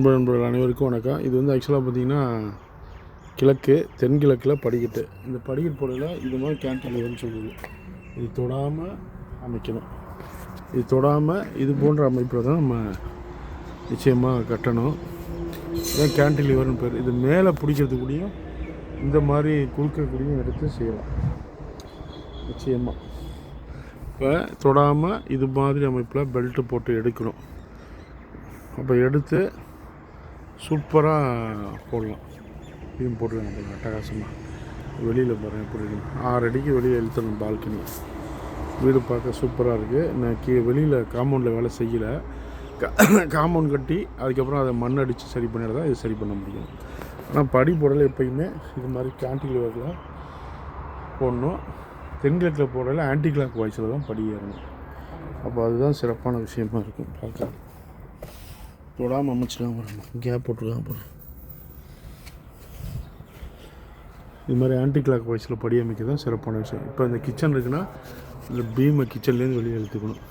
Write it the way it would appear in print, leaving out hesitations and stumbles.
நண்பர்கள் அனைவருக்கும் வணக்கம். இது வந்து ஆக்சுவலாக பார்த்திங்கன்னா கிழக்கு தென்கிழக்கில் படிக்கட்டு. இந்த படிக்கட்டு போடையில் இது மாதிரி கேன்டிலீவர்னு சொல்லுது. இது தொடாமல் அமைக்கணும். இது தொடாமல் இது போன்ற அமைப்பில் தான் நம்ம நிச்சயமாக கட்டணும். இதுதான் கேன்டிலீவர்னு பேர். இது மேலே பிடிக்கிறதுக்கூடியும் இந்த மாதிரி குறுக்கக்கூடியும் எடுத்து செய்யலாம் நிச்சயமாக. இப்போ தொடாமல் இது மாதிரி அமைப்பில் பெல்ட்டு போட்டு எடுக்கணும். அப்போ எடுத்து சூப்பராக போடலாம். இதையும் போட்டுருக்காங்க பாருங்கள் அட்டகாசமாக. வெளியில் பாருங்கள் எப்படி இருக்கு. 6 அடிக்கு வெளியே இழுத்துடணும். பால்கனி வீடு பார்க்க சூப்பராக இருக்குது. நான் வெளியில் காம்பவுண்டில் வேலை செய்யலை. காம்பவுண்ட் கட்டி அதுக்கப்புறம் அதை மண் அடித்து சரி பண்ணிட்டு தான் இது சரி பண்ண முடியும். ஆனால் படி போடல எப்பயுமே இது மாதிரி கேன்டிலீவரில் போடணும். தென்கிழக்கில் போடல ஆன்டி கிளாக் வாய்ஸில் தான் படி ஏறணும். அப்போ அதுதான் சிறப்பான விஷயமா இருக்கும். பார்க்க தொடாமல் அமைச்சிருக்காங்க பாருங்கள். கேப் போட்டுருக்காங்க பாருங்கள். இது மாதிரி ஆன்டி கிளாக் வாய்ஸில் படி அமைக்க தான் சிறப்பான விஷயம். இப்போ இந்த கிச்சன் இருக்குன்னா இந்த பீமை கிச்சன்லேருந்து வெளியே இழுத்துக்கணும்.